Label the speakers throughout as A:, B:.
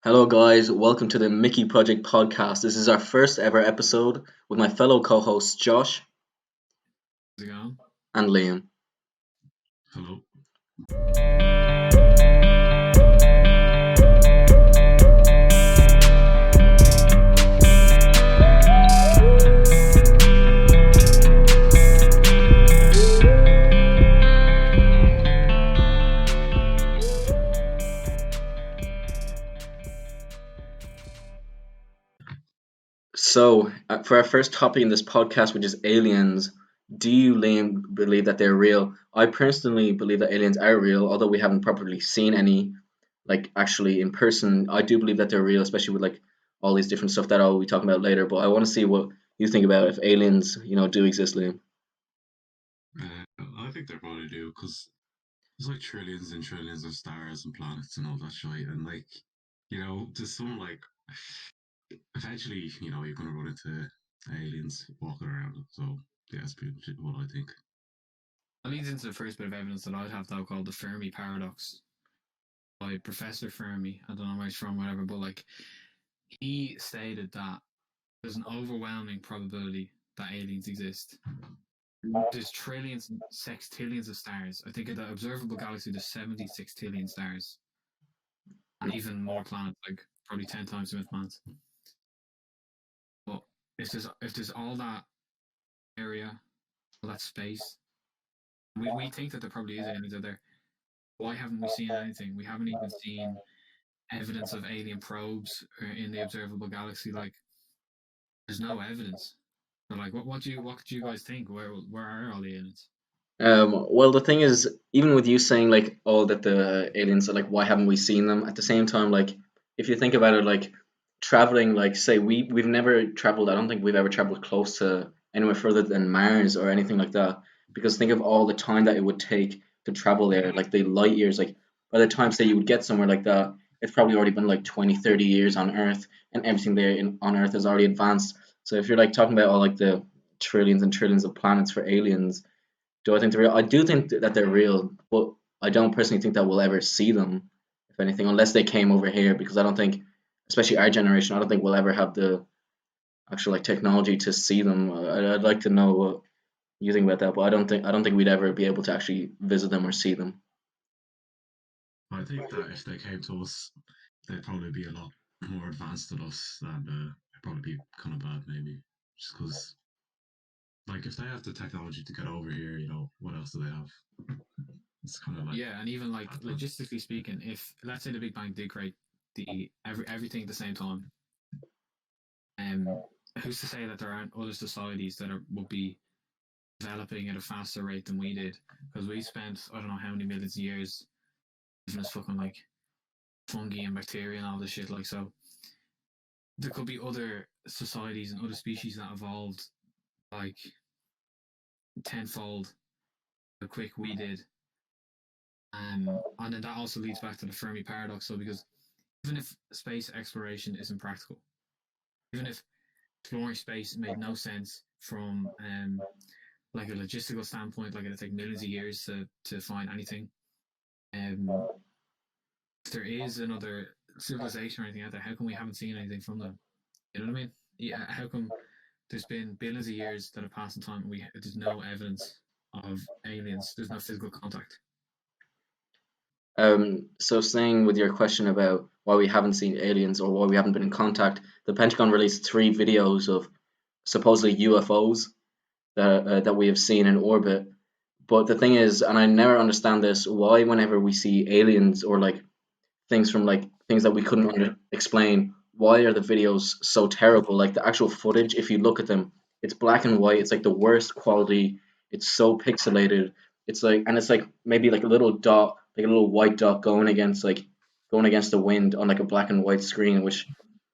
A: Hello, guys. Welcome to the Mickey Project podcast. This is our first ever episode with my fellow co hosts Josh
B: How's it going?
A: and Liam.
B: Hello.
A: For our first topic in this podcast, which is aliens, do you, Liam, believe that they're real? I personally believe that aliens are real, although we haven't properly seen any, like, actually in person. I do believe that they're real, especially with, like, all these different stuff that I'll be talking about later. But I want to see what you think about if aliens, do exist, Liam.
B: I think they probably do because there's like trillions and trillions of stars and planets and all that shit, and there's some like eventually, you're gonna run into aliens walking around. So yeah, that's pretty much what I think. That leads into the first bit of evidence that I'd have though called the Fermi paradox by Professor Fermi. I don't know where he's from, whatever, but like he stated that there's an overwhelming probability that aliens exist. There's trillions and sextillions of stars. I think in the observable galaxy there's 70 sextillion stars. And even more planets, like probably 10 times the amount of planets. But if there's all that area, all that space, we think that there probably is aliens out there. Why haven't we seen anything? We haven't even seen evidence of alien probes in the observable galaxy. Like, there's no evidence. So, like, what do you guys think? Where are all the aliens?
A: Well, the thing is, even with you saying like, oh, that the aliens are like, why haven't we seen them? At the same time, like, if you think about it, like, traveling, like, say we've never traveled. I don't think we've ever traveled close to anywhere further than Mars or anything like that. Because think of all the time that it would take to travel there, like the light years. Like, by the time say you would get somewhere like that, it's probably already been like 20, 30 years on Earth, and everything there on Earth is already advanced. So if you're like talking about all like the trillions and trillions of planets for aliens, do I think they're real? I do think that they're real, but I don't personally think that we'll ever see them, if anything, unless they came over here. Because I don't think, especially our generation, I don't think we'll ever have the actual like technology to see them. I'd like to know what you think about that, but I don't think we'd ever be able to actually visit them or see them.
B: I think that if they came to us, they'd probably be a lot more advanced than us, and it'd probably be kind of bad, maybe. Just because, like, if they have the technology to get over here, what else do they have? It's kind of like, yeah, and even like logistically speaking, if let's say the Big Bang did create everything at the same time, um, who's to say that there aren't other societies that would be developing at a faster rate than we did? Because we spent I don't know how many millions of years living as fucking like fungi and bacteria and all this shit. Like, so there could be other societies and other species that evolved like tenfold how quick we did. And then that also leads back to the Fermi paradox. So, because even if space exploration isn't practical, even if exploring space made no sense from like a logistical standpoint, like it'd take millions of years to find anything, um, if there is another civilization or anything out there, how come we haven't seen anything from them? You know what I mean? Yeah. How come there's been billions of years that have passed in time and there's no evidence of aliens? There's no physical contact.
A: So staying with your question about why we haven't seen aliens or why we haven't been in contact, the Pentagon released three videos of supposedly UFOs that we have seen in orbit. But the thing is, and I never understand this, why whenever we see aliens or like things that we couldn't explain, why are the videos so terrible? Like the actual footage, if you look at them, it's black and white. It's like the worst quality. It's so pixelated. It's like maybe like a little dot, like a little white dot going against the wind on like a black and white screen. Which,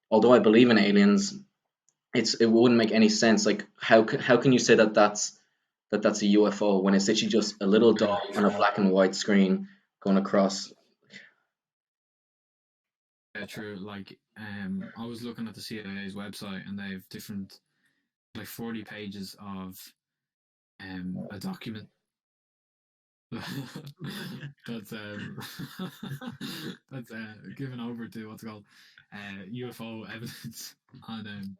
A: although I believe in aliens, it wouldn't make any sense. Like how can you say that that's a UFO when it's literally just a little dot on a black and white screen going across?
B: Yeah, true. Like, I was looking at the CIA's website and they have different, like 40 pages of a document
C: That's that's given over to what's it called UFO evidence on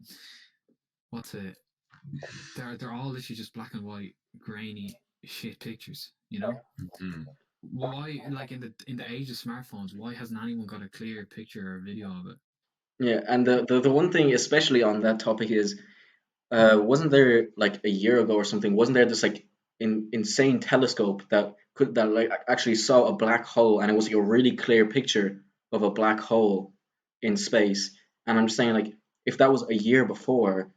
C: what's it? They're all literally just black and white, grainy shit pictures. You know
B: Mm.
C: why? Like in the age of smartphones, why hasn't anyone got a clear picture or video of it?
A: Yeah, and the one thing especially on that topic is, wasn't there like a year ago or something? Wasn't there this like insane telescope that like actually saw a black hole, and it was like a really clear picture of a black hole in space? And I'm just saying, like, if that was a year before,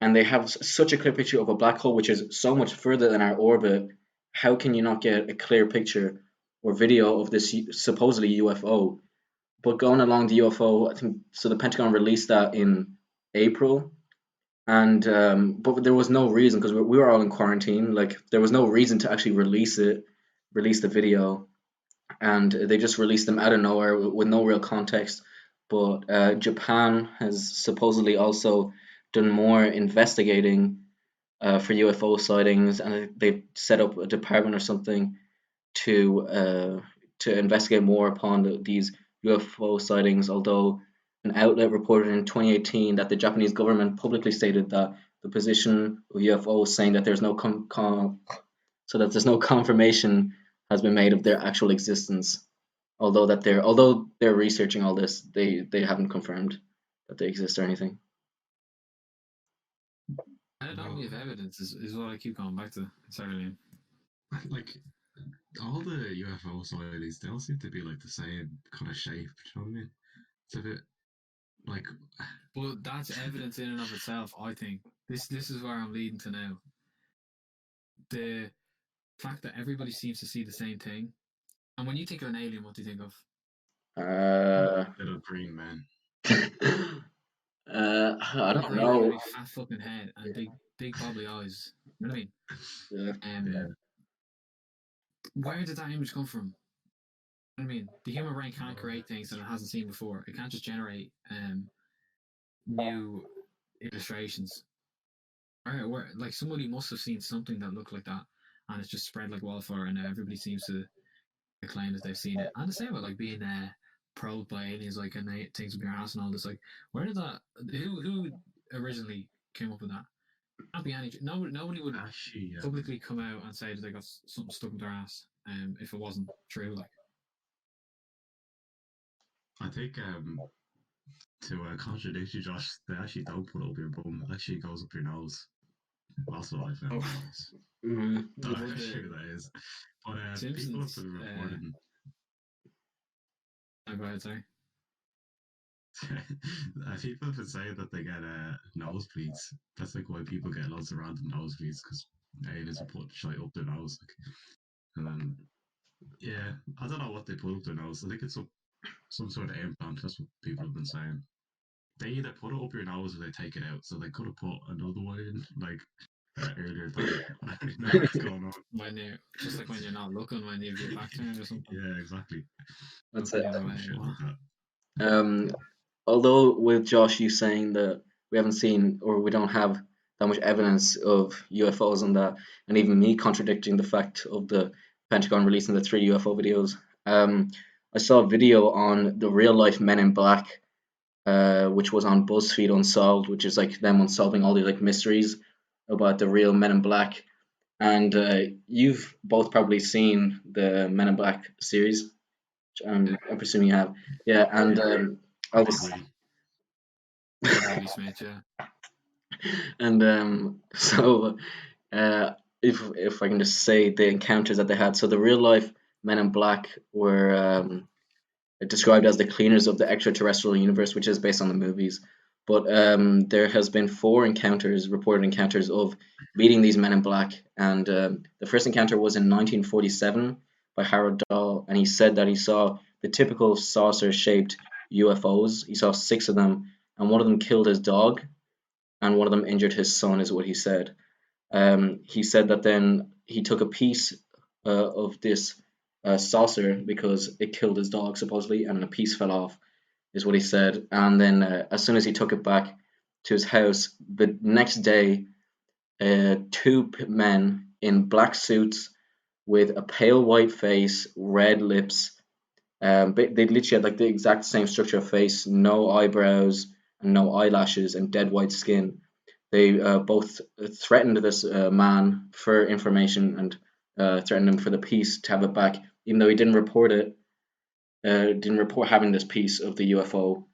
A: and they have such a clear picture of a black hole which is so much further than our orbit, how can you not get a clear picture or video of this supposedly UFO? But going along the UFO, I think so. The Pentagon released that in April, and but there was no reason because we were all in quarantine. Like there was no reason to actually release the video, and they just released them out of nowhere with no real context. But Japan has supposedly also done more investigating for UFO sightings, and they've set up a department or something to uh, to investigate more upon these UFO sightings. Although an outlet reported in 2018 that the Japanese government publicly stated that the position of UFOs, saying that there's no confirmation has been made of their actual existence. Although they're researching all this, they haven't confirmed that they exist or anything.
C: Anatomy of
B: Well,
C: evidence is what I keep going back to. Sorry, Liam.
B: like all the UFO sightings, they all seem to be like the same kind of shape. Do you know what I mean? It's a bit like
C: But that's evidence in and of itself. I think this is where I'm leading to now. The fact that everybody seems to see the same thing. And when you think of an alien, what do you think of?
A: Uh,
B: little green men.
A: I
C: Little
A: don't
C: green man with
A: know.
C: a big fat fucking head and big bobbly eyes. You know what I mean?
A: Yeah.
B: Yeah,
C: Um, where did that image come from? I mean, the human brain can't
B: well,
C: create things that
B: it's
C: it hasn't seen before. It can't just generate new illustrations. Like somebody must have seen something that looked like that, and it's just spread like wildfire, and now everybody seems to claim that they've seen it. And the same with like being probed by aliens, like and they things with your ass and all this. Like, where did that? Who originally came up with that? Can't be any. Nobody would
B: actually,
C: publicly come out and say that they got something stuck in their ass. If it wasn't true, like
B: I think to contradict you, Josh, they actually don't put it up your bum. It actually goes up your nose. That's what I found,
C: oh,
B: anyways.
A: Mhm.
B: Don't know
C: would
B: how
C: the
B: true that is, but people have
C: Simpsons?
B: been reporting.
C: Oh, go ahead, sorry.
B: People have been saying that they get nosebleeds. That's like why people get lots of random nosebleeds because aliens will put shit up their nose. Like, and then, yeah, I don't know what they put up their nose. I think it's some sort of implant. That's what people have been saying. They either put it up your nose or they take it out. So they could have put another one in like earlier time. I don't even know what's going on.
C: When you're just like when you're not looking, when you have your back turned or something,
B: Yeah, exactly.
A: That's
C: looking
A: it.
C: the other
B: Some
C: way.
B: shit
C: What?
B: like that.
A: Um, although with Josh, you saying that we haven't seen or we don't have that much evidence of UFOs and that, and even me contradicting the fact of the Pentagon releasing the three UFO videos. Um, I saw a video on the real life Men in Black, which was on BuzzFeed Unsolved, which is like them unsolving all these like mysteries about the real Men in Black. And you've both probably seen the Men in Black series. I'm presuming you have. Yeah, and
B: Yeah,
A: I was
B: probably.
C: With Willie Smith, yeah.
A: and so if I can just say the encounters that they had. So the real life Men in Black were described as the cleaners of the extraterrestrial universe, which is based on the movies. But there has been four reported encounters of meeting these Men in Black, and the first encounter was in 1947 by Harold Dahl, and he said that he saw the typical saucer-shaped UFOs. He saw six of them, and one of them killed his dog, and one of them injured his son, is what he said. He said that then he took a piece of this saucer because it killed his dog supposedly, and a piece fell off, is what he said. And then as soon as he took it back to his house, the next day, two men in black suits with a pale white face, red lips. They literally had like the exact same structure of face, no eyebrows and no eyelashes, and dead white skin. They both threatened this man for information and threatened him for the piece to have it back, even though he didn't report it. Didn't report having this piece of the UFO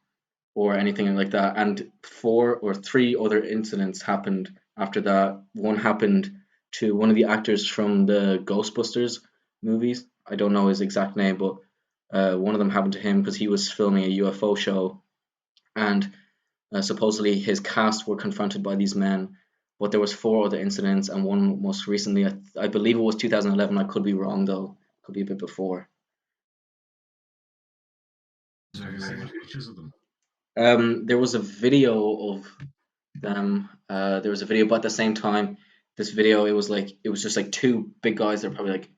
A: or anything like that. And four or three other incidents happened after that. One happened to one of the actors from the Ghostbusters movies. I don't know his exact name, but one of them happened to him because he was filming a UFO show, and supposedly his cast were confronted by these men. But there was four other incidents, and one most recently, I believe it was 2011. I could be wrong though. Could be a bit before.
B: Have you seen pictures of them?
A: There was a video of them. There was a video, but at the same time, this video it was just like two big guys. They're probably like,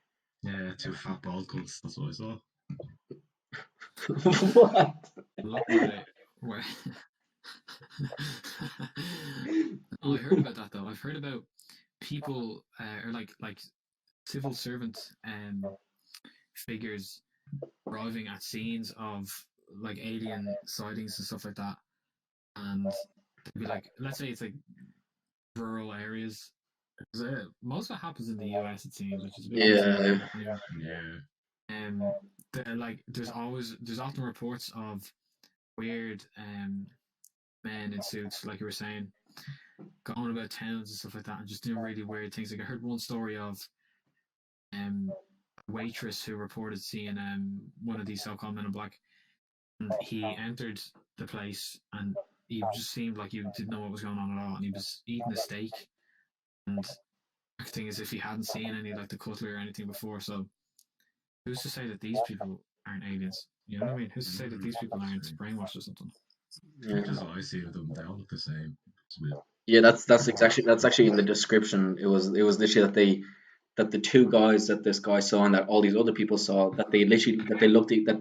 B: Yeah, two fat bald cunts. That's what I saw.
A: what?
C: Look where they where. Oh, I heard about that though. I've heard about people or like civil servant figures arriving at scenes of like alien sightings and stuff like that, and they'd be like, let's say it's like rural areas. 'Cause, most of it happens in the US, it seems, which is a bit
A: Yeah,
C: concerning. Anyway,
B: Yeah.
C: there's often reports of weird men in suits, like you were saying, going about towns and stuff like that, and just doing really weird things. Like I heard one story of a waitress who reported seeing one of these so-called men in black, and he entered the place, and he just seemed like he didn't know what was going on at all, and he was eating a steak and acting as if he hadn't seen any like the cutlery or anything before. So who's to say that these people aren't aliens? You know what I mean? Who's to say that these people aren't brainwashed or something?
A: yeah,
B: Pictures that I see of them, they all look the same. It's weird.
A: yeah. That's actually in the description. It was literally that the two guys that this guy saw and that all these other people saw, that they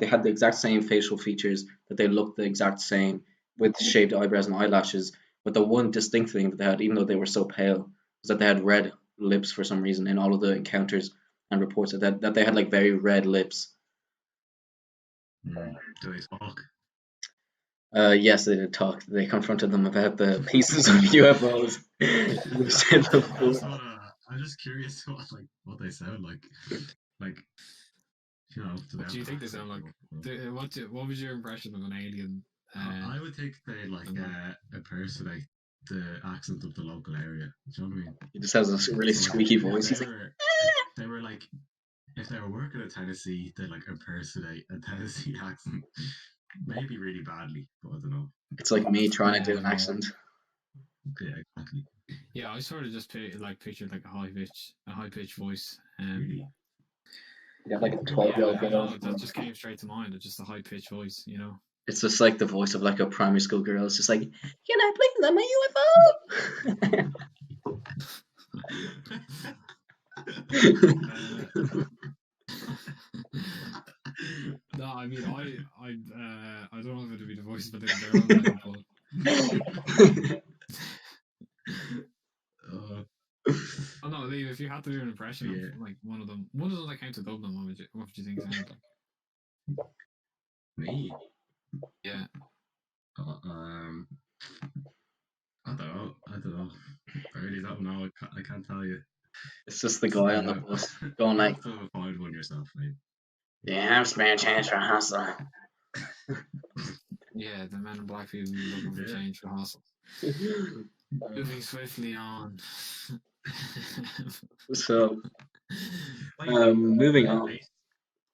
A: had the exact same facial features, that they looked the exact same with shaved eyebrows and eyelashes. But the one distinct thing that they had, even though they were so pale, was that they had red lips for some reason in all of the encounters and reports that they had like very red lips.
B: Do they talk?
A: Yes, they did talk. They confronted them about the pieces of UFOs. They said the
B: I
A: full-
B: just wanna. I'm just curious what they sound like. Like do they
C: What do
B: have
C: you think they
B: accent
C: sound like?
B: or-
C: What was your impression of an alien?
B: I would think they like impersonate the accent of the local area. Do you know what I mean?
A: he just has a really
B: So like
A: squeaky
B: if
A: voice.
B: they
A: He's like,
B: were if they were like if they were working in Tennessee, they like impersonate a Tennessee accent. Maybe really badly, but I don't know.
A: it's like me trying to do an
C: Um,
A: accent.
B: Yeah, exactly.
C: yeah, I sort of just pictured like a high pitch voice.
B: Really.
A: You got like a
C: Yeah,
A: 12-year-old
C: I don't
A: girl.
C: know. That just came straight to mind. It's just a high pitched voice, you know.
A: It's just like the voice of like a primary school girl. It's just like, can I please have my UFO?
C: No, I mean, I don't know if it'd be the voice of their own name, but
B: uh,
C: oh no, Lee, if you had to do an impression of
B: yeah,
C: like one of them that came to Dublin, what would you think it sounded like?
B: me.
C: Yeah,
B: Um, I don't know. I don't know. I really don't know. I can't tell you.
A: It's just the guy on the bus going
B: You
A: like,
B: have to find one yourself, mate.
A: yeah, I'm spare change for a hustler.
C: yeah, the men in black people looking for
B: Yeah.
C: change for hustle. Moving swiftly on.
A: So,
B: Wait,
A: moving
B: are they
A: on.
B: based?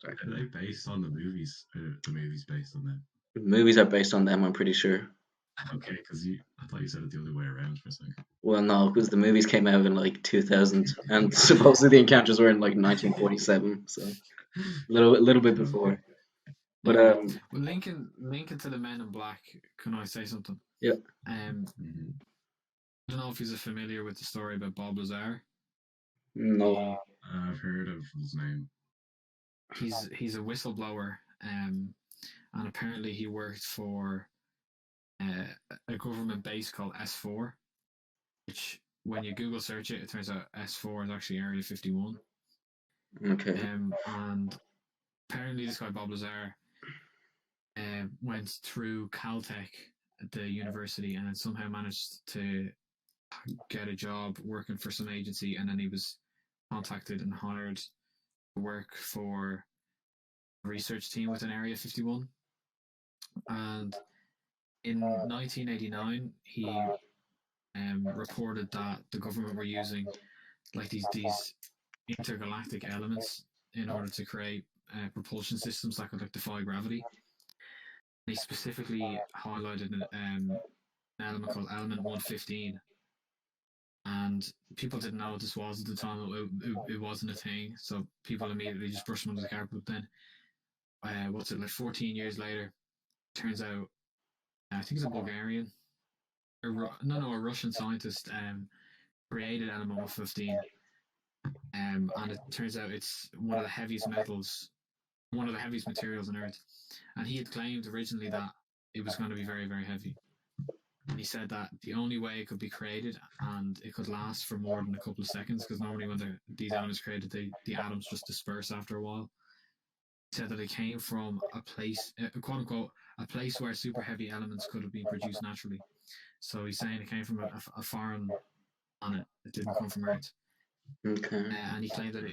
A: Sorry.
B: Are they based on the movies? Or the movies based on them?
A: Movies are based on them, I'm pretty sure.
B: Okay, because I thought you said it the other way around for a second.
A: Well, no, because the movies came out in like 2000, and supposedly the encounters were in like 1947, so little bit before. But
C: Yeah. Well, linking to the Men in Black, can I say something?
A: yeah,
C: I don't know if he's familiar with the story about Bob Lazar.
A: no,
B: I've heard of his name.
C: He's a whistleblower, and apparently he worked for a government base called S4, which when you Google search it, it turns out S4 is actually Area 51.
A: Okay.
C: And apparently this guy Bob Lazar went through Caltech at the university and then somehow managed to get a job working for some agency, and then he was contacted and hired to work for a research team within Area 51. And in 1989, he reported that the government were using like these intergalactic elements in order to create propulsion systems that could like defy gravity. He specifically highlighted an element called element 115, and people didn't know what this was at the time. It wasn't a thing, so people immediately just brushed it under the carpet. But then, what's it like? 14 years later, turns out I think it's a Bulgarian, a Russian scientist created element 115, and it turns out it's one of the heaviest metals, one of the heaviest materials on Earth. And he had claimed originally that it was going to be very, very heavy. And he said that the only way it could be created and it could last for more than a couple of seconds, because normally when these elements created, the atoms just disperse after a while. He said that it came from a place, quote unquote, a place where super heavy elements could have been produced naturally. So he's saying it came from a foreign planet. It didn't come from Earth.
A: Okay.
C: And he claimed that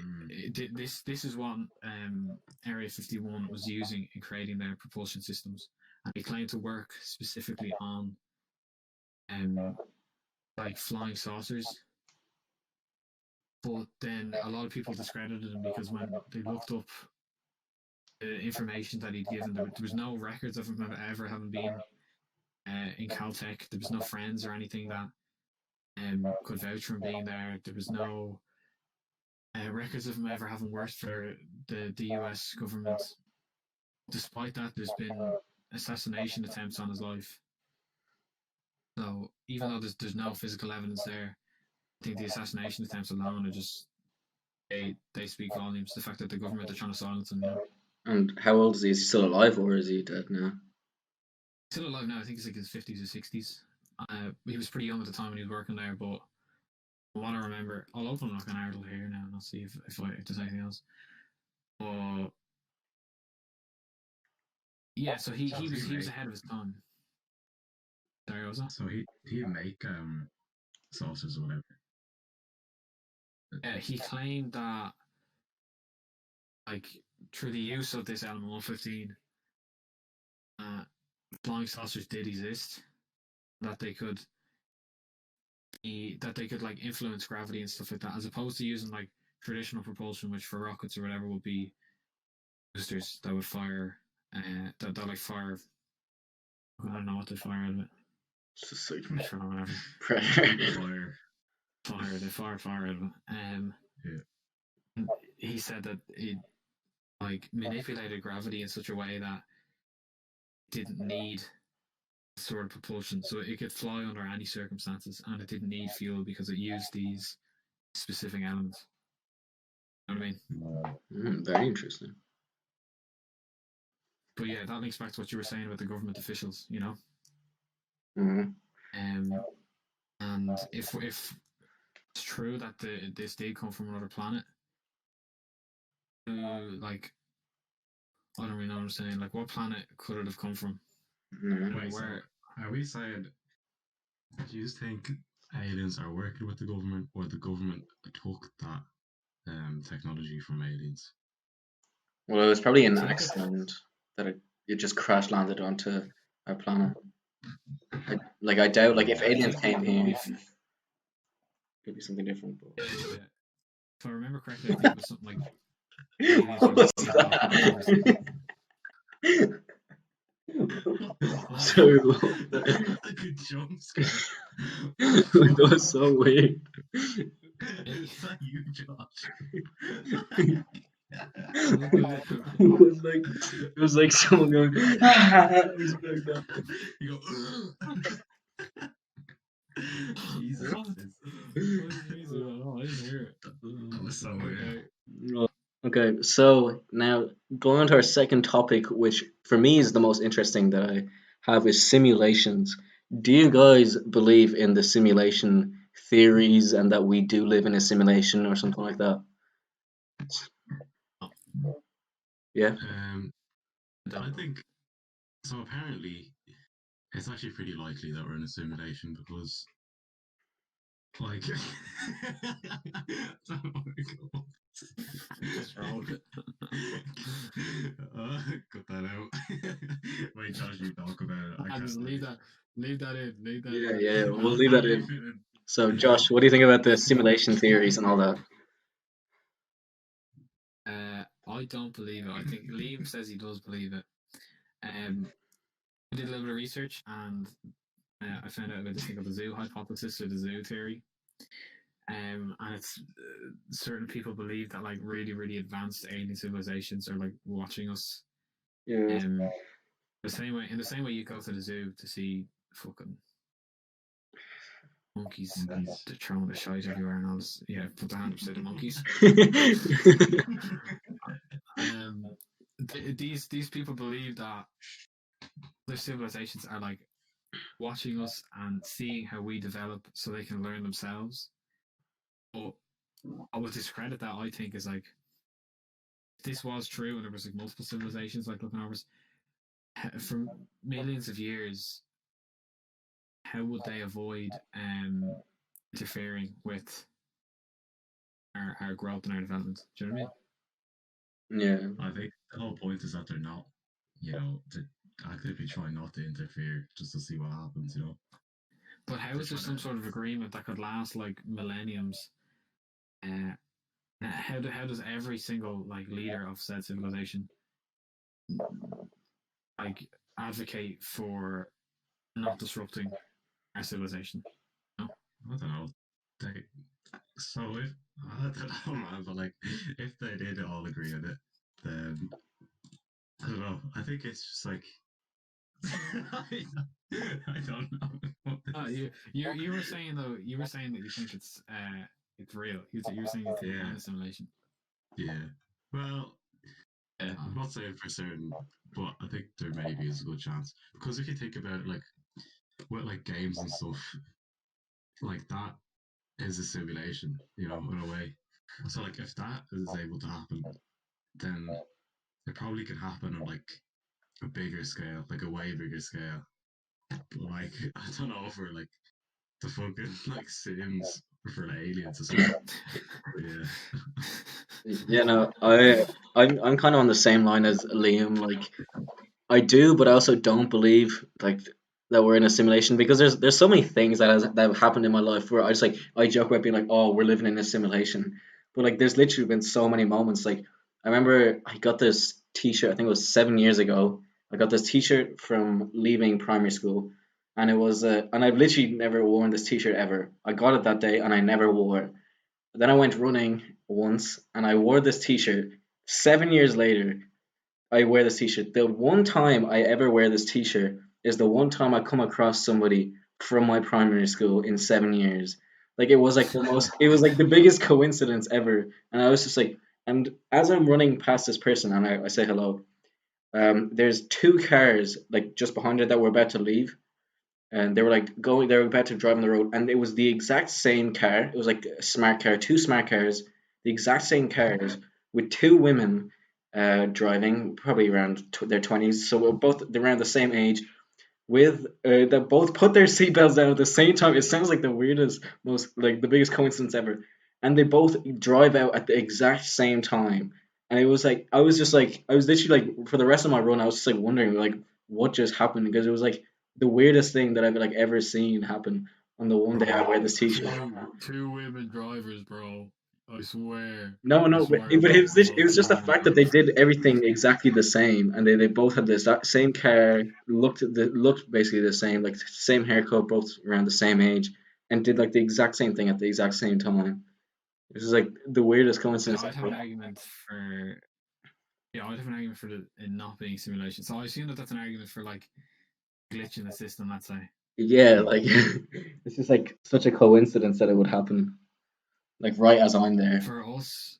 C: this is what Area 51 was using in creating their propulsion systems. And he claimed to work specifically on like flying saucers. But then a lot of people discredited him because when they looked up the information that he'd given, there was no records of him ever having been in Caltech. There was no friends or anything that could vouch for him being there. There was no records of him ever having worked for the US government. Despite that, there's been assassination attempts on his life. So even though there's no physical evidence there, I think the assassination attempts alone are just they speak volumes. The fact that the government are trying to silence him, you know.
A: And how old is he? Is he still alive or is he dead now?
C: He's still alive now. I think he's like his 50s or 60s. He was pretty young at the time when he was working there, but from what I remember, I'll open up an article here now and I'll see if there's anything else. Yeah, so he was ahead of his time. Sorry, what was that?
B: So he'd make sauces or whatever.
C: He claimed that like through the use of this element 115, flying saucers did exist, that they could like influence gravity and stuff like that, as opposed to using like traditional propulsion, which for rockets or whatever would be boosters that would fire that like fire. I don't know what they fire out of it.
A: It's just like
C: whatever.
A: pressure.
C: Fire. They fire out of it.
B: Yeah.
C: He said that it like manipulated gravity in such a way that it didn't need sort of propulsion, so it could fly under any circumstances, and it didn't need fuel because it used these specific elements. You know what I mean?
A: Very interesting.
C: But yeah, that links back to what you were saying about the government officials, you know.
A: Mm-hmm.
C: And if it's true that this did come from another planet, like I don't really know what I'm saying. Like, what planet could it have come from?
B: Wait, where are we saying? Do you think aliens are working with the government, or the government took that technology from aliens?
A: Well, it was probably an accident that it just crash landed onto our planet. I doubt, like, if aliens came here, it'd be something different. But...
C: If I remember correctly, I think it was something like.
A: What's that? So
B: Good jump scare.
A: That was so weird.
B: Is that you, Josh?
A: It was like someone going, ah, like that.
B: You go, Jesus.
C: What? I didn't hear it.
B: That was so weird.
A: Okay, so now going on to our second topic, which for me is the most interesting that I have, is simulations. Do you guys believe in the simulation theories and that we do live in a simulation or something like that? Yeah.
B: I think so. Apparently, it's actually pretty likely that we're in a simulation because, like, oh my God.
C: Just roll it.
B: Cut that out. Wait, Josh, you talk about it. I
C: And
B: can't.
C: just leave that in, leave that
A: Yeah,
C: in.
A: yeah, we'll leave
B: I'll
A: that
B: leave
A: in.
B: it in.
A: So, Josh, what do you think about the simulation theories and all that?
C: I don't believe it. I think Liam says he does believe it. I did a little bit of research and I found out about this thing called the zoo hypothesis or the zoo theory. And it's certain people believe that like really, really advanced alien civilizations are like watching us.
A: Yeah.
C: In the same way you go to the zoo to see fucking monkeys and they're throwing the shite everywhere and all this. Yeah, put the hand up to the monkeys. Um, these people believe that their civilizations are like watching us and seeing how we develop so they can learn themselves. But I would discredit that. I think is like if this was true and there was like multiple civilizations like looking over us for millions of years. How would they avoid interfering with our growth and our development? Do you know what I mean?
A: Yeah.
B: I think the whole point is that they're not, to actively try not to interfere just to see what happens,
C: But how
B: They're
C: is there
B: trying
C: some
B: to.
C: sort of agreement that could last like millenniums? Uh, how does every single like leader of said civilization like advocate for not disrupting our civilization? No?
B: I don't know. They, so if I don't know, man, but like if they did all agree on it, then I don't know. I think it's just like I don't know.
C: You were saying though you were saying that you think it's real. You were saying you think we're
B: Yeah,
C: in a simulation.
B: yeah. Well,
C: Yeah.
B: I'm not saying for certain, but I think there maybe is a good chance because if you think about it, like with like games and stuff, like that is a simulation, in a way. So like if that is able to happen, then it probably could happen on like a bigger scale, like a way bigger scale. But like I don't know for like the fucking like Sims for the aliens or something. But yeah.
A: Yeah, no, I'm kind of on the same line as Liam. Like, I do, but I also don't believe like that we're in a simulation because there's so many things that have happened in my life where I joke about being like, oh, we're living in a simulation, but like there's literally been so many moments. Like I remember I got this T-shirt. I think it was 7 years ago. I got this T-shirt from leaving primary school, and it was and I've literally never worn this T-shirt ever. I got it that day, and I never wore it. Then I went running once, and I wore this T-shirt. 7 years later, I wear this t-shirt. The one time I ever wear this t-shirt is the one time I come across somebody from my primary school in 7 years. Like it was like the biggest coincidence ever. And I was just like, and as I'm running past this person and I say hello, there's two cars like just behind it that were about to leave. And they were about to drive on the road, and it was the exact same car. It was like a smart car, two smart cars, the exact same cars with two women driving, probably around their 20s. So we're both around the same age, with that both put their seatbelts down at the same time. It sounds like the weirdest, most like the biggest coincidence ever. And they both drive out at the exact same time. And it was like I was literally like for the rest of my run, I was just like wondering like what just happened because it was like the weirdest thing that I've like ever seen happen on the one day I wear
C: Bro,
A: this t-shirt.
C: two women drivers, bro. I swear.
A: No,
C: I
A: no, but
C: swear
A: it was it was
C: two
A: just the
C: women
A: fact that they
C: drivers.
A: did everything exactly the same, and they both had this same car, looked basically the same, like same haircut, both around the same age, and did like the exact same thing at the exact same time. It was like the weirdest coincidence
C: I'd have an
A: ever.
C: argument for I'd have an argument for it not being simulation. So I assume that that's an argument for like glitch in the system. Let's say.
A: Yeah, like it's just like such a coincidence that it would happen, like right as I'm there.
C: For us,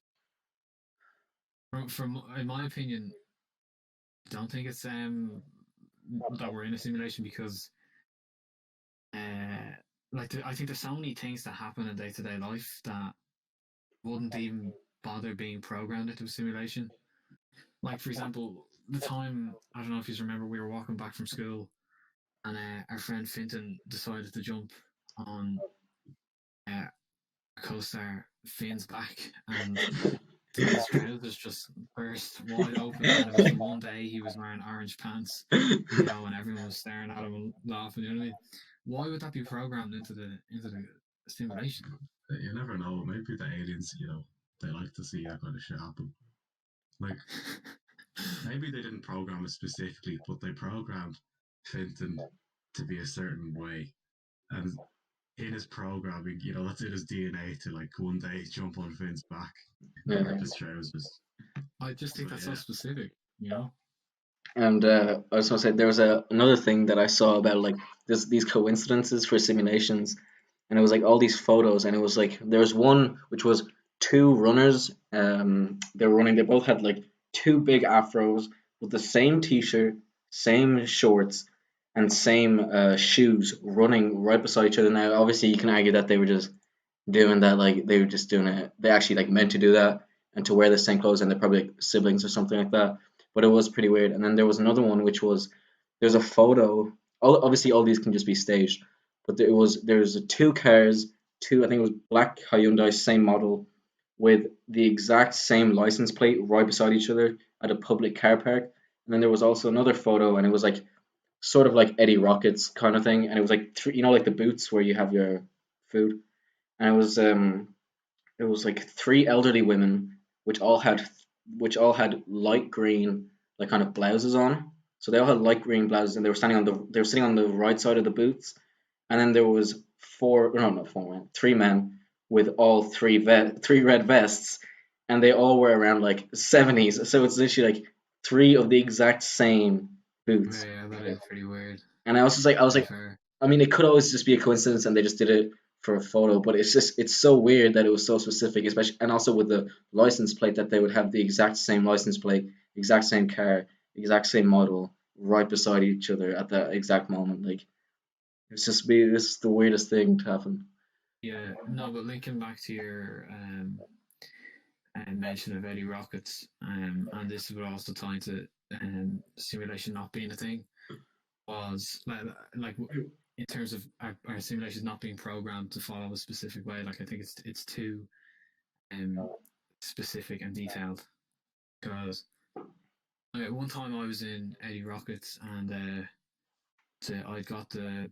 C: from in my opinion, I don't think it's that we're in a simulation because uh I think there's so many things that happen in day to day life that wouldn't even bother being programmed into a simulation. Like, for example, the time, I don't know if you remember, we were walking back from school and our friend Finton decided to jump on uh, a co-star Finn's back, and his trousers just burst wide open, and it was the one day he was wearing orange pants, and everyone was staring at him and laughing. You know what I mean? Why would that be programmed into the simulation?
B: You never know. Maybe the aliens, they like to see that kind of shit happen. Like, maybe they didn't program it specifically, but they programmed Finton to be a certain way. And in his programming, that's in his DNA to, like, one day jump on Finn's back and rip his trousers.
C: I just think that's so specific,
A: And I was gonna say there was another thing that I saw about like these coincidences for simulations, and it was like all these photos, and it was like there was one which was two runners. They were running. They both had like two big afros with the same t-shirt, same shorts, and same shoes, running right beside each other. Now, obviously, you can argue that they were just doing that, like they were just doing it. They actually like meant to do that and to wear the same clothes, and they're probably like, siblings or something like that. But it was pretty weird. And then there was another one which was there's a photo. Obviously, all these can just be staged, but there's two cars, two I think it was black Hyundai, same model, with the exact same license plate right beside each other at a public car park. And then there was also another photo, and it was like sort of like Eddie Rockets kind of thing, and it was like three, like the boots where you have your food, and it was like three elderly women which all had light green like kind of blouses on. So they all had light green blouses, and they were sitting on the right side of the booths. And then there was four no not four men, three men with all three red vests, and they all were around like 70s. So it's literally like three of the exact same boots.
C: Yeah, that is pretty weird.
A: And I was like, I mean, it could always just be a coincidence, and they just did it for a photo. But it's so weird that it was so specific, especially, and also with the license plate that they would have the exact same license plate, exact same car, exact same model, right beside each other at that exact moment. Like it's the weirdest thing to happen.
C: Yeah, no, but linking back to your mention of Eddie Rockets, and this would also tie into simulation not being a thing, was like in terms of our simulations not being programmed to follow a specific way. Like I think it's too specific and detailed. Because one time I was in Eddie Rockets, and I got the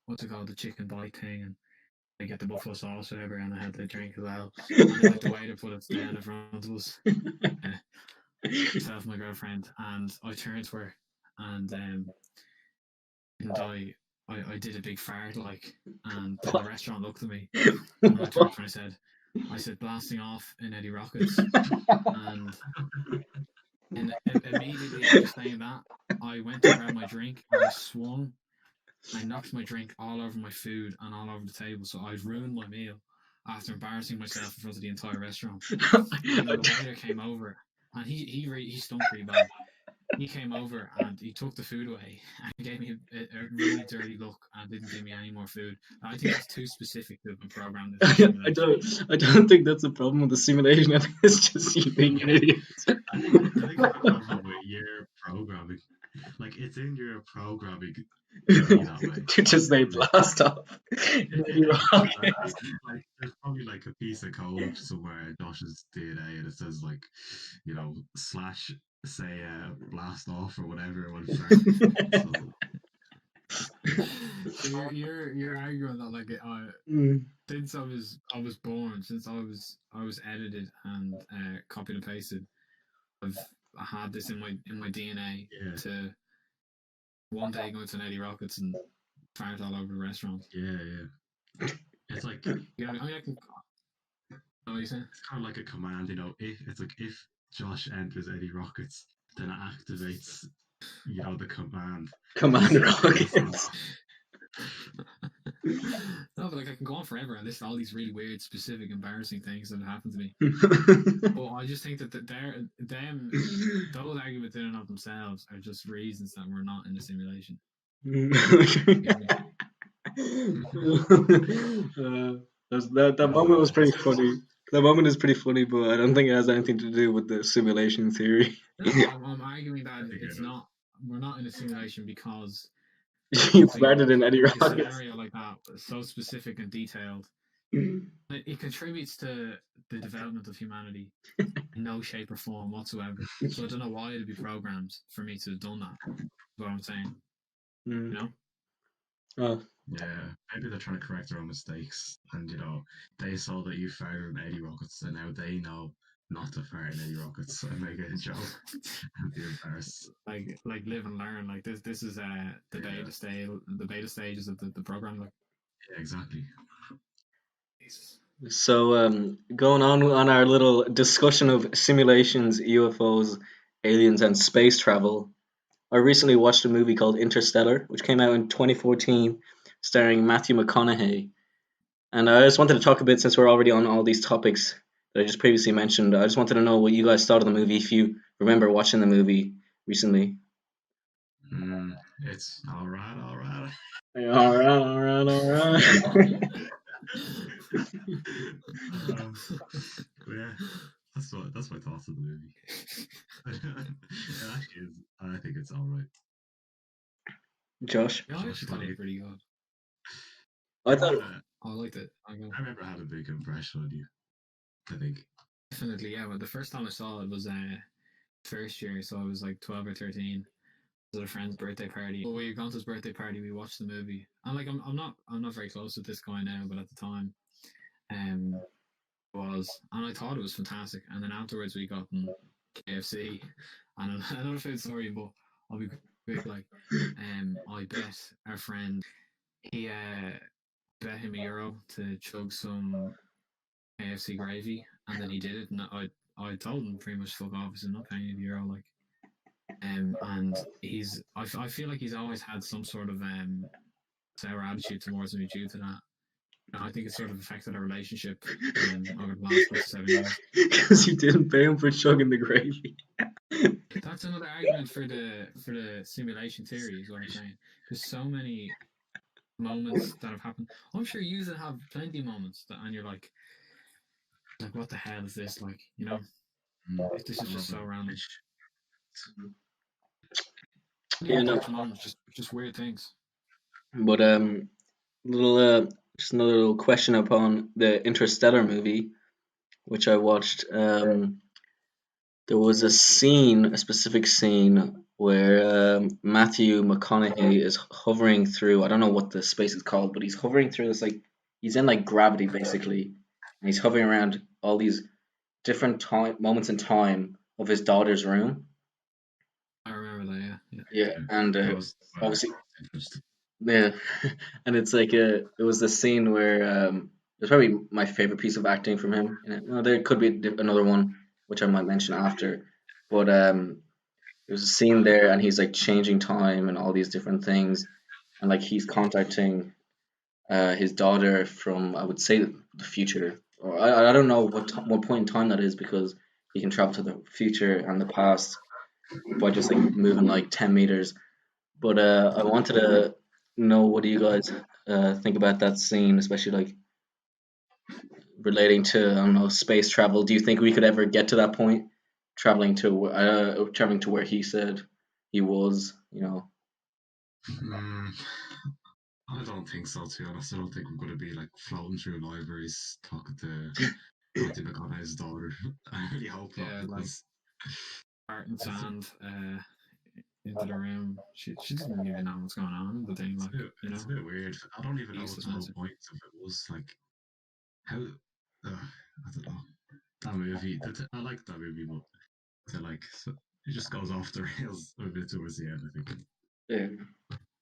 C: what's it called, the chicken bite thing, and I get the buffalo sauce or whatever, and I had the drink as well. And then, like the waiter put it down in front of us, myself, my girlfriend, and I turned to her, and didn't I did a big fart, like, and then the restaurant looked at me, and I turned to her and I said blasting off in Eddie Rockets, and immediately after saying that, I went to grab my drink and I swung. I knocked my drink all over my food and all over the table, so I'd ruined my meal after embarrassing myself in front of the entire restaurant. And then the waiter came over, and he stunk pretty bad. He came over and he took the food away and gave me a really dirty look and didn't give me any more food. I think that's too specific to have been programmed.
A: I don't think that's a problem with the simulation. I think it's just you being an idiot.
B: I think it's a problem with your programming. Like, it's in your programming to be that way.
A: To just say blast off.
B: Like, there's probably like a piece of code somewhere in Josh's DNA, and it says like, slash say blast off or whatever when
C: So you're arguing that like since I was born, since I was edited and copied and pasted, I had this in my DNA to one day go to an Eddie Rockets and fart all over the restaurant.
B: Yeah. It's like,
C: I mean, I can. What are you saying?
B: It's kind of like a command, if Josh enters Eddie Rockets, then it activates, the command.
A: Command Rockets.
C: No, but like I can go on forever and list all these really weird, specific, embarrassing things that have happened to me. But I just think that those arguments in and of themselves are just reasons that we're not in the simulation.
A: That moment was pretty funny The moment is pretty funny, but I don't think it has anything to do with the simulation theory.
C: No, I'm arguing
B: I
C: that
B: think
C: it's
B: it is.
C: not. We're not in a simulation because
A: It's
C: something
A: better than any
C: like a
A: rockets.
C: scenario like that, so specific and detailed, it contributes to the development of humanity in no shape or form whatsoever. So I don't know why it'd be programmed for me to have done that. Is what I'm saying.
A: Mm.
C: You know?
A: Oh,
B: Yeah, maybe they're trying to correct their own mistakes, and they saw that you fired in 80 rockets, and now they know not to fire in 80 rockets and make it a joke and be embarrassed.
C: Like live and learn. Like this is
B: Yeah,
C: the beta stages of the program. Like
B: yeah, exactly.
C: Jesus.
A: so going on our little discussion of simulations, UFOs, aliens, and space travel. I recently watched a movie called Interstellar, which came out in 2014, starring Matthew McConaughey. And I just wanted to talk a bit since we're already on all these topics that I just previously mentioned. I just wanted to know what you guys thought of the movie, if you remember watching the movie recently.
B: It's all right, all right.
A: All right, all right, all right.
B: um, yeah, that's my thoughts of the movie. It actually is. I think it's all right.
A: Josh,
C: Yeah, I
B: Josh,
C: actually
B: what
C: thought
B: do
C: it was
B: you?
C: pretty good.
A: I thought
C: I liked it. I go
B: I remember I had a big impression on you. I think.
C: definitely yeah. But the first time I saw it was first year, so I was like 12 or 13. It was at a friend's birthday party. But we had gone to his birthday party. We watched the movie. And like I'm not very close with this guy now, but at the time, um, was and I thought it was fantastic. And then afterwards we got KFC and another food story, but I'll be quick. Like, I bet our friend he bet him €1 to chug some KFC gravy, and then he did it, and I told him pretty much fuck off. I'm not paying you the euro, like. And I feel like he's always had some sort of sour attitude towards me due to that. And I think it sort of affected our relationship over the last 6 or 7 years.
A: because you didn't pay him for chugging the gravy.
C: That's another argument for the simulation theory, is what I'm saying. There's so many moments that have happened. I'm sure you have plenty of moments that, and you're like, what the hell is this? Like, this is
B: I love
C: just
B: it.
C: so random. You
A: Yeah,
C: have
A: no.
C: such moments, just weird things.
A: But little just another little question upon the Interstellar movie, which I watched. There was a specific scene where Matthew McConaughey is hovering through. I don't know what the space is called, but he's hovering through this like he's in like gravity basically, and he's hovering around all these different time moments in time of his daughter's room.
C: I remember that, yeah.
A: Yeah, and
B: That was
A: obviously,
B: interesting.
A: yeah, and it's like it was the scene where it was probably my favorite piece of acting from him. In it. Well, there could be another one which I might mention after, but there's a scene there, and he's like changing time and all these different things, and like he's contacting his daughter from I would say the future, or I don't know what point in time that is because he can travel to the future and the past by just like moving like 10 meters. But I wanted to know what do you guys think about that scene, especially like relating to I don't know space travel. Do you think we could ever get to that point, traveling to where he said he was? You know.
B: Mm, I don't think so, to be honest. I don't think I'm going to be like floating through libraries talking to Matthew McConaughey's daughter. I really hope not,
C: Yeah, like
B: because
C: Art and
B: it's,
C: Sand into the room. She doesn't even know what's going on in the thing, like,
B: it's a bit weird. I don't even know what
C: useless
B: the whole
C: answer.
B: point of it was. Like, how. I don't know. That movie, I like that movie, but it just goes off the rails a bit towards the end, I think.
A: Yeah.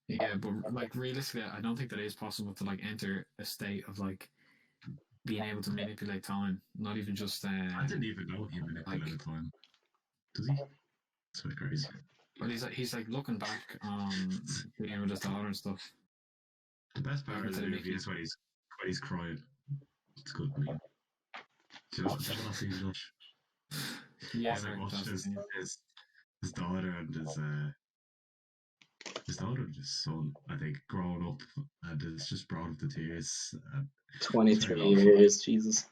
C: Yeah, but like realistically, I don't think that it is possible to like enter a state of like being able to manipulate time. Not even just
B: I didn't even know he
C: like.
B: manipulated time. Does he? It's a bit crazy.
C: But he's like looking back on being with his daughter and stuff.
B: The best
C: Like
B: part of the
C: instead of
B: movie
C: making.
B: is when he's crying. It's good meme. Did you not see Josh?
C: Yeah,
B: He's like
C: very
B: watching
C: fantastic. Yeah.
B: his daughter and his daughter and his son, I think, growing up, and it's just brought him to tears. And it's very
A: 23
B: emotional.
A: years, Jesus.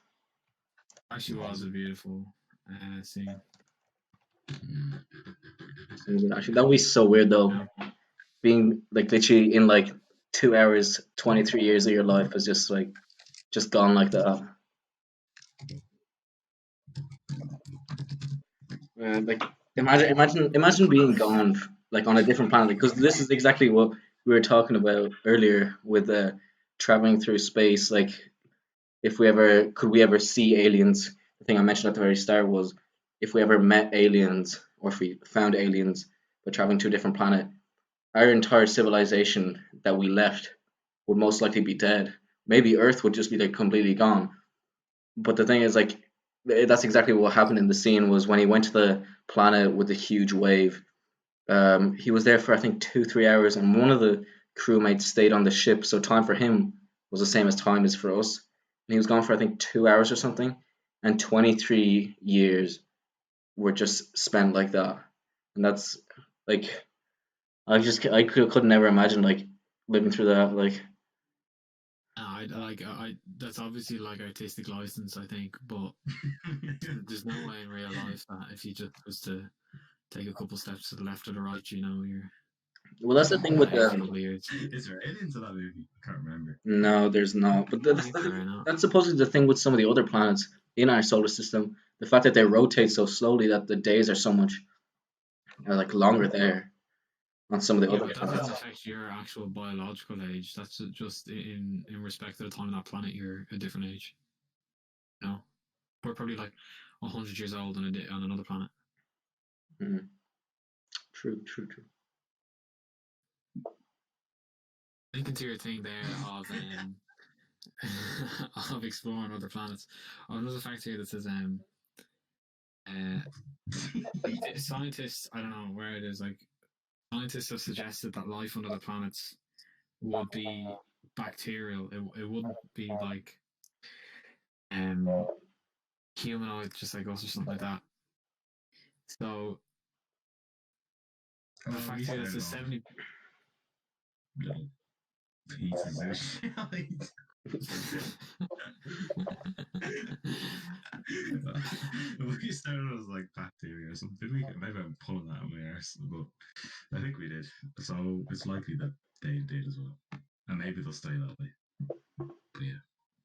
C: Actually, was a beautiful scene.
A: Actually, that would be so weird though.
C: You know?
A: Being like literally in like 2 hours, 23 years of your life is just like just gone like that. Like imagine being gone like on a different planet because this is exactly what we were talking about earlier with traveling through space. Like if we ever could we ever see aliens? The thing I mentioned at the very start was if we ever met aliens or if we found aliens but traveling to a different planet, our entire civilization that we left would most likely be dead. Maybe Earth would just be like completely gone. But the thing is, like, that's exactly what happened in the scene was when he went to the planet with the huge wave. He was there for I think 2, 3 hours, and one of the crewmates stayed on the ship, so time for him was the same as time is for us. And he was gone for I think 2 hours or something, and 23 years were just spent like that. And that's like I could never imagine like living through that. Like,
C: I that's obviously like artistic license, I think, but there's no way in real life that if you just was to take a couple steps to the left or the right, you're
A: well, that's the thing with
C: the next
A: the
C: couple of years.
B: Is there aliens in that movie? I can't remember.
A: no, there's not. But
C: I think there are not.
A: that's supposedly the thing with some of the other planets in our solar system. The fact that they rotate so slowly that the days are so much are like longer there on some of the
C: Yeah,
A: other
C: but that doesn't
A: planets.
C: affect your actual biological age. That's just in respect to the time on that planet, you're a different age. You know, we're probably like 100 years old on another planet.
A: Mhm. True, true, true.
C: Linking to your thing there of of exploring other planets. Oh, another fact here that says uh like scientists, I don't know where it is, like scientists have suggested that life on other planets would be bacterial. It wouldn't be like um humanoid just like us or something like that. So the
B: Oh, at
C: fact
B: least
C: here that
B: they're
C: says
B: not
C: 70
B: little pieces of shit. We started as like bacteria or something. Didn't we? Maybe I'm pulling that on my arse, but I think we did. So it's likely that they did as well, and maybe they'll stay that way. But yeah,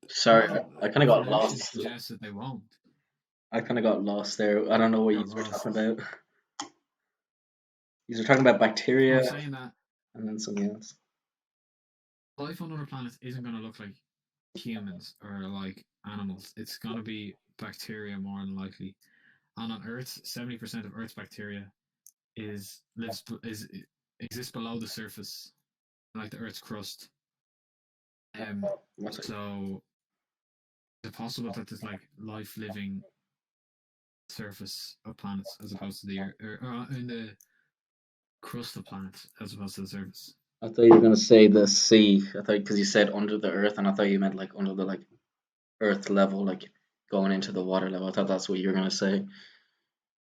A: Sorry,
C: well,
A: I kind of got
C: evolution
A: lost.
C: suggests that they won't.
A: I kind of got lost there. I don't know what you
C: Got
A: were
C: lost.
A: talking about. You were talking about
C: I
A: bacteria
C: was saying that
A: and then something else.
C: life on other planets isn't going to look like humans or like animals. It's going to be bacteria more than likely. And on Earth, 70% of Earth's bacteria is exists below the surface, like the Earth's crust.
A: What's it?
C: So is it possible that there's like life living surface of planets as opposed to the Earth, or in the crust of planets as opposed to the surface?
A: I thought you were gonna say the sea. I thought because you said under the earth, and I thought you meant like under the like earth level, like going into the water level. I thought that's what you were gonna say.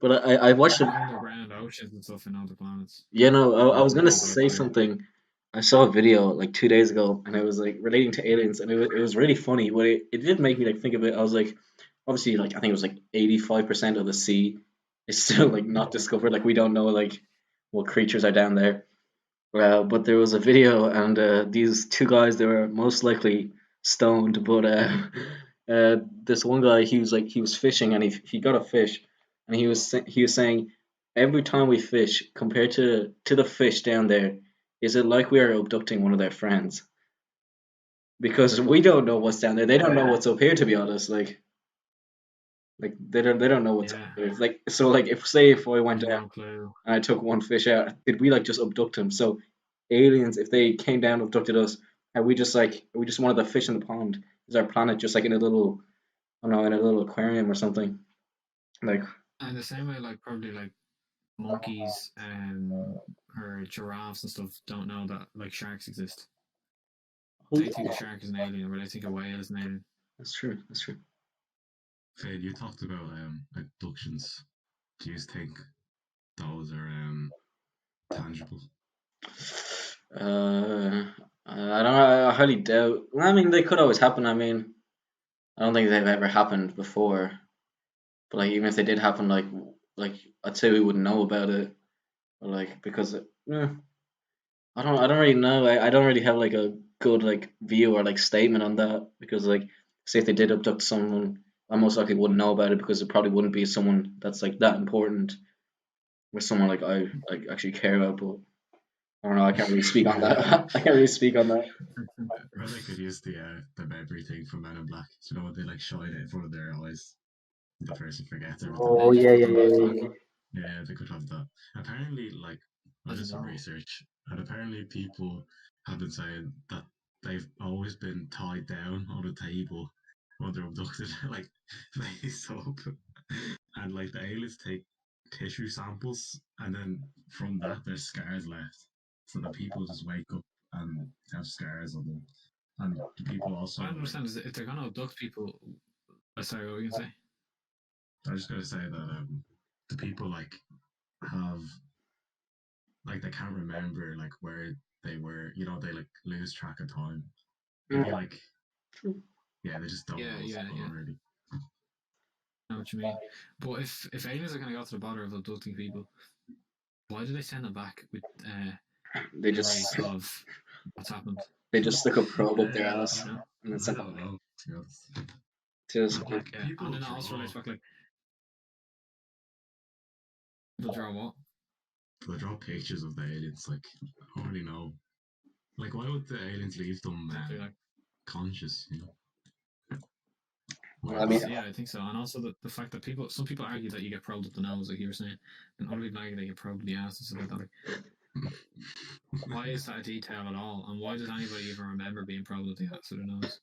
A: But I watched
C: Like
A: it.
C: underground oceans and stuff in other planets,
A: You know, I was gonna
C: underground
A: say
C: bacteria.
A: something. I saw a video like 2 days ago, and it was like relating to aliens, and it was really funny. But it did make me like think of it. I was like, obviously, like I think it was like 85% of the sea is still like not discovered. Like we don't know like what creatures are down there. But there was a video, and these two guys, they were most likely stoned. But this one guy, he was fishing, and he got a fish, and he was saying, every time we fish, compared to the fish down there, is it like we are abducting one of their friends? Because we don't know what's down there. They don't know what's up here, to be honest. Like they don't know what's up
C: Yeah,
A: here. Like so, like if say if I went
C: you
A: down
C: no clue.
A: and I took one fish out, did we like just abduct him? So aliens, if they came down and abducted us, are we just one of the fish in the pond? Is our planet just like in a little, I don't know, in a little aquarium or something? Like,
C: And the same way, like probably like monkeys or giraffes and stuff don't know that like sharks exist.
A: who?
C: They think a shark is an alien, or they think a whale is an alien.
A: That's true. That's true.
B: Fade, you talked about abductions. Do you think those are tangible?
A: Uh, I don't know. I highly doubt. I mean, they could always happen. I mean, I don't think they've ever happened before. But like even if they did happen, like I'd say we wouldn't know about it, or like because I don't really know. I don't really have like a good like view or like statement on that because like say if they did abduct someone, I most likely wouldn't know about it because it probably wouldn't be someone that's like that important with someone like I like actually care about. But I don't know. I can't really speak on that.
B: Yeah,
A: I can't really speak on that.
B: or they could use the memory thing from Men in Black. You know, when they like shine it in front of their eyes, the person forgets everything.
A: Oh
C: They just
A: yeah,
C: put
A: yeah,
C: them right
A: yeah,
C: back.
A: yeah.
B: Yeah, they could have that. Apparently, like I
C: I
B: did
C: don't
B: some
C: know.
B: research, and apparently people have been saying that they've always been tied down on a table when they're abducted, like face up, and like the aliens take tissue samples, and then from that there's scars left, so the people just wake up and have scars on them, and the people also
C: What I don't
B: like.
C: understand is that if they're gonna abduct people, sorry, what were you gonna say?
B: I was just gonna say that the people like have like they can't remember like where they were. You know, they like lose track of time. It'd be like yeah, they just don't
C: Yeah,
B: know
C: yeah, yeah.
B: already.
C: I know what you mean. But if aliens are gonna go to the bother of abducting people, why do they send them back with
A: They
C: memories
A: just
C: of what's happened?
A: they just stick a probe up their
B: Yeah,
A: ass
C: You know?
A: and then
B: I
A: send it
B: don't
A: back.
B: know. To be honest,
A: Just
B: but like
C: Yeah, and
B: people
C: then it also
B: draw,
C: relates back like people draw what?
B: they draw pictures of the aliens. Like I don't really know. Like why would the aliens leave them
C: Exactly like
B: conscious? You know, why
A: I mean,
B: not?
C: yeah, I think so. And also the fact that some people argue that you get probed up the nose, like you were saying, and other people argue that you get probed in the ass and stuff like that. Like, why is that a detail at all? And why does anybody even remember being probed up the ass or the nose?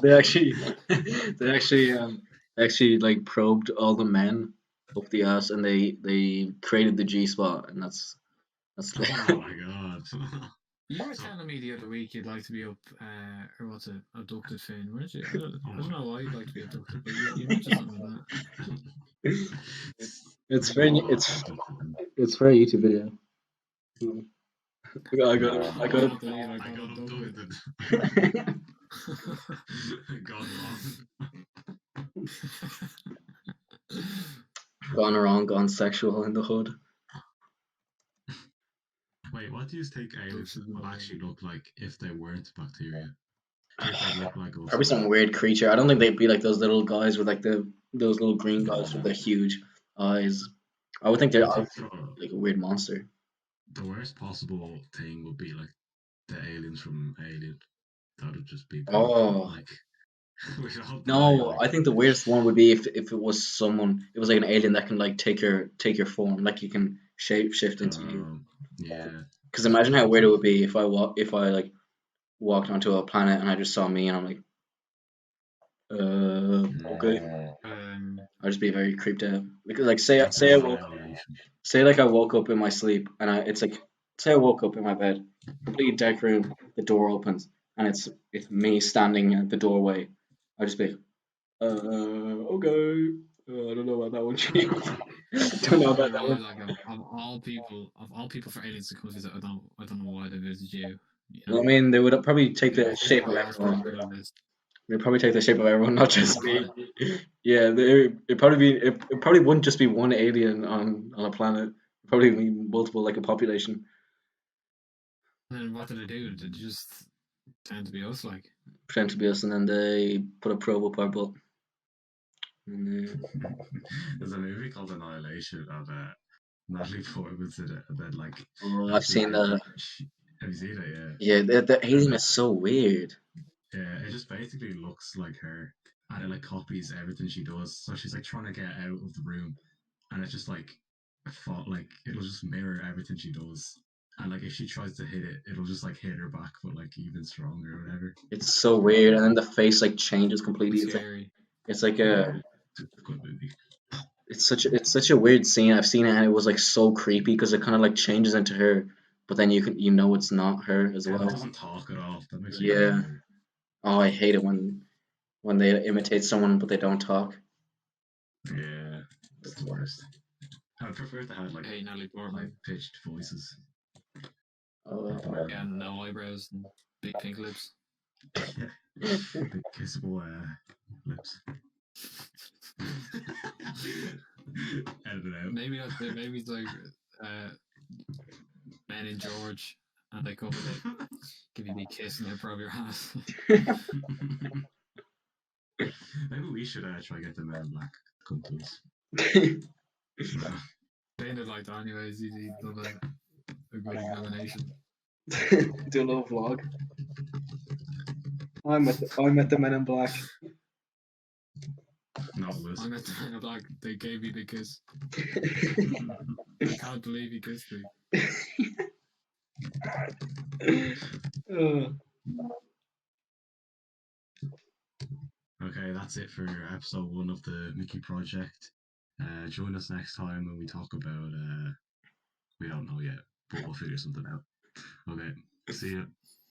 A: they actually they actually like probed all the men up the ass and they created the G spot and that's like
B: Oh my god.
C: You were
B: So,
C: telling me the other week you'd like to be up, or what's it, abducted, Finn, weren't you?
B: oh
C: I don't
B: my.
C: know why you'd like to be abducted, but you mentioned something like that.
A: it's
B: Maybe
A: very
B: I'll
A: it's
B: abduct them.
A: it's for a YouTube video. I got it. I
C: I
A: got
C: can't believe I
B: I
C: got
B: got
C: abducted.
B: abducted.
A: it.
B: Gone wrong.
A: Gone wrong, gone sexual in the hood.
B: Wait, what do you think aliens
C: Abducted
B: would
C: by-
B: actually look like if they weren't bacteria? Do you think they'd look like us
A: Probably
B: or
A: some weird creature. I don't think they'd be like those little guys with like those little green guys with
B: no?
A: the huge eyes. I would think they're
B: I think
A: like a weird monster.
B: the worst possible thing would be like the aliens from Alien. That would just be poop.
A: Oh
B: Like we'd all die.
A: no,
B: Like
A: I think the weirdest one would be if it was someone. It was like an alien that can like take your form, like you can shape shift into you.
B: um, yeah,
A: Because imagine how weird it would be if I like walked onto a planet and I just saw me and I'm like, okay.
C: Um,
A: I'd just be very creeped out. Because like
B: that's an annihilation.
A: say like I woke up in my sleep and it's like say I woke up in my bed, completely dark room, the door opens and it's me standing at the doorway. I'd just be like, okay. I don't know about that one, Chief. Don't
C: I
A: know
C: can't
A: about
C: really
A: that
C: lie.
A: one.
C: Like of all people for aliens to come visit, I don't know why they visit you. You
A: Well, I
C: know,
A: mean, they would probably take the
C: if there's
A: shape of
C: anybody else
A: everyone.
C: popping up, it's
A: They'd probably take the shape of everyone, not
C: on
A: just
C: the
A: me.
C: planet.
A: Yeah, it probably wouldn't just be one alien on a planet. It'd probably be multiple, like a population.
C: And then what do they do? They just tend to be us, like.
A: Pretend to be us, and then they put a probe up our butt. And,
B: There's a movie called Annihilation of Natalie Portman's in it, and then like
A: oh, I've
B: actually
A: seen that.
B: have you seen it?
A: Yeah, the
B: Yeah, and
A: alien is so weird.
B: yeah, it just basically looks like her, and it like copies everything she does. So she's like trying to get out of the room, and it's just like, like it'll just mirror everything she does. And like if she tries to hit it, it'll just like hit her back, but like even stronger or whatever.
A: It's so weird, and then the face like changes completely.
C: It's
A: It's like
C: scary.
A: it's like
B: Yeah,
A: a
B: it's a good movie.
A: it's such a weird scene. I've seen it, and it was like so creepy because it kind of like changes into her, but then you know it's not her as
B: And it
A: well.
B: doesn't talk at all. That makes it even
A: Yeah.
B: weirder.
A: Oh, I hate it when they imitate someone but they don't talk.
B: Yeah, it's the worst. I would prefer to have like
C: Hey, Natalie
B: high
C: Portman.
B: pitched voices.
A: Oh,
C: Yeah, no eyebrows and big pink lips.
B: The kissable lips. Edit it out.
C: Maybe that's it. Maybe it's like Men in George, and they come and they give you a big kiss and they probe your ass.
B: Maybe we should try get the Men in Black to come to us.
C: They did like that anyways. He's done a good examination.
A: Do a little vlog. I'm at the Men in Black.
B: Not Liz.
C: I met the Men in Black. They gave me the kiss. I can't believe he kissed me.
B: Okay, that's it for episode 1 of the Mickey Project. Join us next time when we talk about we don't know yet, but we'll figure something out. Okay, see ya.